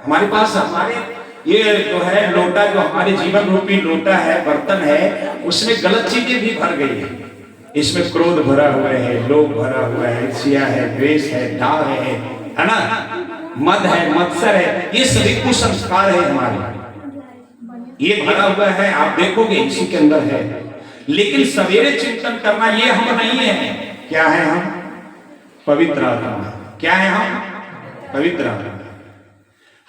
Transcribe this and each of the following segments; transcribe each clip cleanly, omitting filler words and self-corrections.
हमारे पास हमारे ये जो है लोटा, जो हमारे जीवन रूपी लोटा है, बर्तन है, उसमें गलत चीजें भी भर गई है। इसमें क्रोध भरा हुआ है, लोभ भरा हुआ है, ईर्ष्या है, द्वेष है, डाह है ना, मद है, मत्सर है, ये सभी कुसंस्कार है हमारे, ये भरा हुआ है, आप देखोगे इसी के अंदर है। लेकिन सवेरे चिंतन करना, ये हम नहीं है। क्या है हम? पवित्र आत्मा। क्या है हम? पवित्र आत्मा।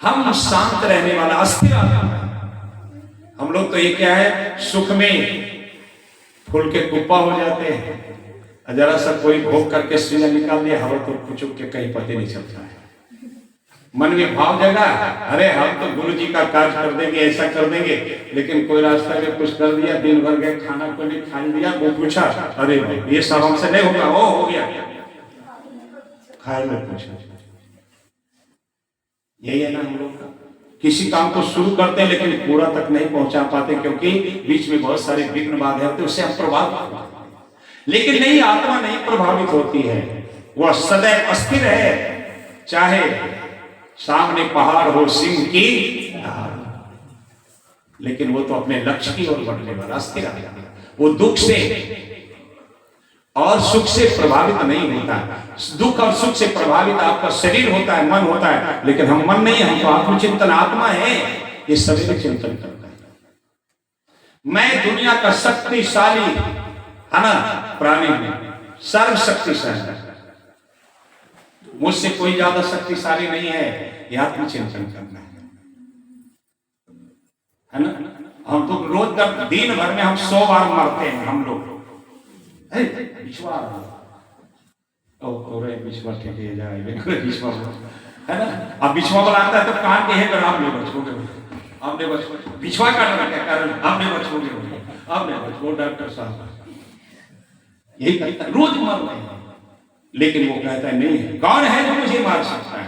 हम शांत रहने वाला अस्थिर आत्मा। हम लोग तो ये क्या है, सुख में फूल के कुप्पा हो जाते हैं, जरा सा कोई भोग करके सीना निकाल दिया, हवा तो कुचुक के कहीं पता नहीं चलता है। मन में भाव जगा, अरे हम तो गुरु जी का कार्य कर देंगे, ऐसा कर देंगे, लेकिन कोई रास्ता में कुछ कर दिया, दिन भर गए, खाना को नहीं खा दिया, वो पूछा, अरे ये सब हमसे नहीं होगा, वो हो गया, खाए में पूछा। यही है ना हम लोग का। किसी काम को शुरू करते हैं लेकिन पूरा तक नहीं पहुंचा पाते, क्योंकि बीच में बहुत सारे विघ्न बाधे होते हैं, उससे हम प्रभावित होते हैं। लेकिन नहीं, आत्मा नहीं प्रभावित होती है, वह सदैव अस्थिर है। चाहे सामने पहाड़ हो, सिंह की, लेकिन वो तो अपने लक्ष्य की ओर बढ़ने वाला अस्थिर आत्मा। वो दुख से और सुख से प्रभावित नहीं होता। दुख और सुख से प्रभावित आपका शरीर होता है, मन होता है, लेकिन हम मन नहीं है, हम तो आत्मचिंतन आत्मा है। ये सभी चिंतन करता है। मैं दुनिया का शक्तिशाली है ना प्राणी में, सर्वशक्तिशाली, मुझसे कोई ज्यादा शक्तिशाली नहीं है। यह आत्मचिंतन करना है ना। हम तो रोज दिन भर में हम 100 बार मरते हैं हम लोग। है ना। अब बिछुआ वाला आता है तो कान के है, आपने बचोगे, आपने बचो, बिछुआ का कारण आपने बचोगे, आपने बचो, डॉक्टर साहब यही कहता है, रोज मर रहे हैं। लेकिन वो कहता है नहीं है, कौन है जो मुझे मार सकता है?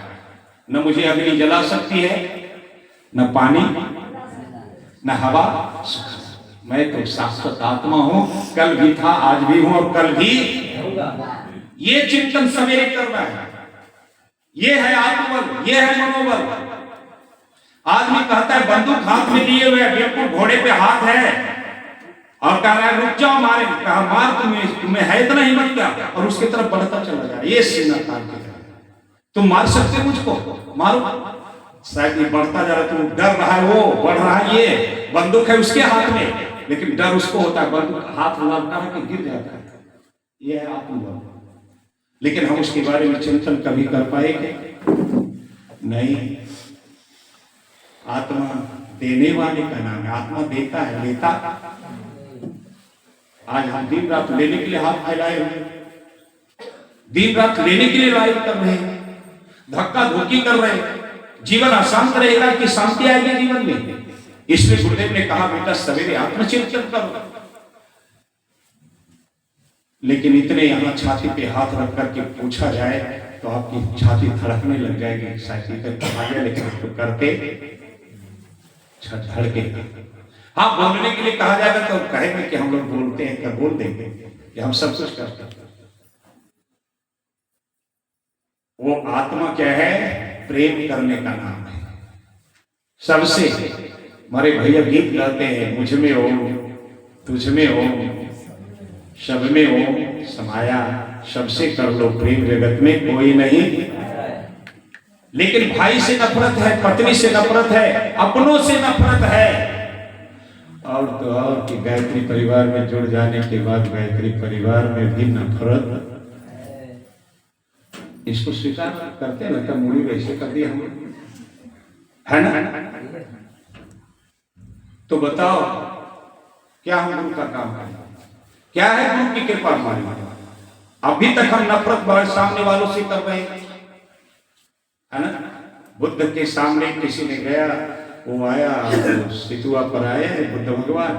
न मुझे अग्नि जला सकती है, न पानी, न हवा, मैं तो शाश्वत आत्मा हूं, कल भी था, आज भी हूं और कल भी होगा। ये चिंतन सवेरे करना है। ये है आत्मबल, ये है मनोबल। आदमी कहता है बंदूक हाथ में लिए हुए, बिल्कुल घोड़े पे हाथ है और कह रहा है रुक जाओ मारे, कहा मार, तुम्हें है इतना हिम्मत क्या? और उसकी तरफ बढ़ता चला जा रहा है। ये सीना तान के तुम मार सकते मुझको, मारो। शायद ये बढ़ता जा रहा है, तुम डर रहा है, वो बढ़ रहा है, ये बंदूक है उसके हाथ में, लेकिन डर उसको होता है, बंदूक हाथ लगता है कि गिर जाता है। ये है आत्मबल। लेकिन हम उसके बारे में चिंतन कभी कर पाएंगे नहीं। आत्मा देने वाले का नाम है। आत्मा देता है, लेता। आज हम दिन रात लेने के लिए हाथ फैलाए हुए, दिन रात लेने के लिए लड़ाई कर रहे हैं, धक्का धोकी कर रहे हैं। जीवन अशांत रहेगा कि शांति आएगी जीवन में? इसलिए गुरुदेव ने कहा बेटा सवेरे आत्मचिंतन करो। लेकिन इतने यहां छाती पे हाथ रख करके पूछा जाए तो आपकी छाती धड़कने लग जाएगी। शायद लेकिन तो करते धड़के। हाँ, बोलने के लिए कहा जाएगा तो कहेंगे कि हम लोग बोलते हैं, क्या बोल देंगे कि हम सब कुछ करते हैं। वो आत्मा क्या है? प्रेम करने का नाम है। सबसे हमारे भैया गीत गाते हैं, मुझ में हो, तुझ में हो, सब में हो समाया, सबसे कर लो प्रेम, जगत में कोई नहीं। लेकिन भाई से नफरत है, पत्नी से नफरत है, अपनों से नफरत है। और तो और कि गायत्री परिवार में जुड़ जाने के बाद गायत्री परिवार में भी नफरत। इसको स्वीकार करते हैं ना, मुड़ी वैसे कर दिया हम, है ना। तो बताओ क्या हम गुरु का काम करें? क्या है गुरु की कृपा हमारी? अभी तक हम नफरत सामने वालों से कर रहे हैं, है ना। बुद्ध के सामने किसी ने गया, वो आया तो सितुआ पर आए बुद्ध भगवान,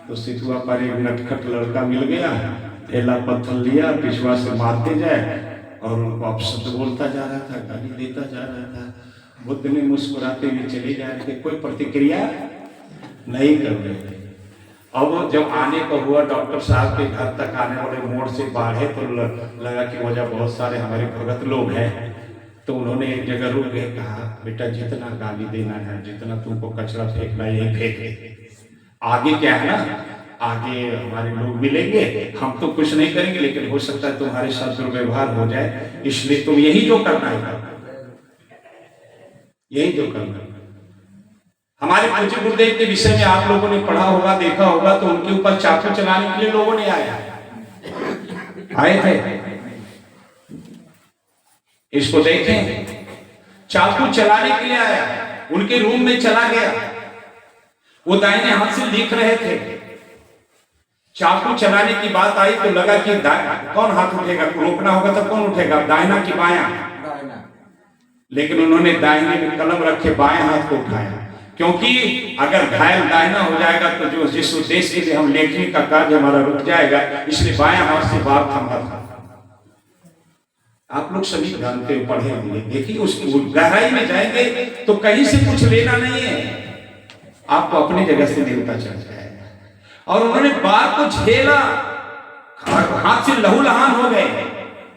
तो सितुआ पर एक नटखट लड़का मिल गया, थैला पत्थर लिया, पिछवा से मारते जाए और उनको अपशब्द बोलता जा रहा था, गाली देता जा रहा था। बुद्ध ने मुस्कुराते हुए चले जा रहे थे, कोई प्रतिक्रिया नहीं कर रहे थे। अब जब आने का हुआ डॉक्टर साहब के घर तक आने वाले मोड़ से बाढ़े तो लगा कि वजह बहुत सारे हमारे भगत लोग हैं, तो उन्होंने एक जगह रुक गए, कहा बेटा जितना गाली देना है, जितना तुमको कचरा फेंकना है यही फेंक दे। आगे क्या है ना, आगे हमारे लोग मिलेंगे, हम तो कुछ नहीं करेंगे, लेकिन हो सकता है तुम्हारे साथ दुर्व्यवहार हो जाए, इसलिए तुम यही जो करना है, यही जो करना है। हमारे पूज्य गुरुदेव के विषय में आप लोगों ने पढ़ा होगा, देखा होगा, तो उनके ऊपर चाकू चलाने के लिए लोगों ने आए थे। इसको देखें, चाकू चलाने के लिए आया, उनके रूम में चला गया, वो दाहिने हाथ से लिख रहे थे, चाकू चलाने की बात आई तो लगा कि कौन हाथ उठेगा, रोकना होगा तो कौन उठेगा, दाहिना कि बायां, लेकिन उन्होंने दाहिने में कलम रखे बाएं हाथ को उठाया, क्योंकि अगर घायल दाहिना हो जाएगा तो जो जिस उद्देश्य से हम लेखनी का कार्य हमारा रुक जाएगा, इसलिए बायां हाथ से बात थमा था। आप लोग सभी जानते हो, पढ़े होंगे, देखिए उसकी गहराई में जाएंगे तो कहीं से कुछ लेना नहीं है, आपको अपनी जगह से देवता चल जाएगा। और उन्होंने बात को झेला, हाथ से लहूलुहान हो गए,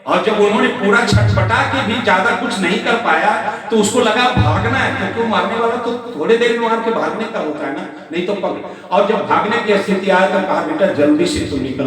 और जब उन्होंने पूरा छटपटा के भी ज्यादा कुछ नहीं कर पाया तो उसको लगा भागना है, क्योंकि मारने वाला तो थोड़े देर में मार के भागने का होता है ना, नहीं तो और जब भागने की स्थिति आया तो कहा बेटा जल्दी से तुम निकल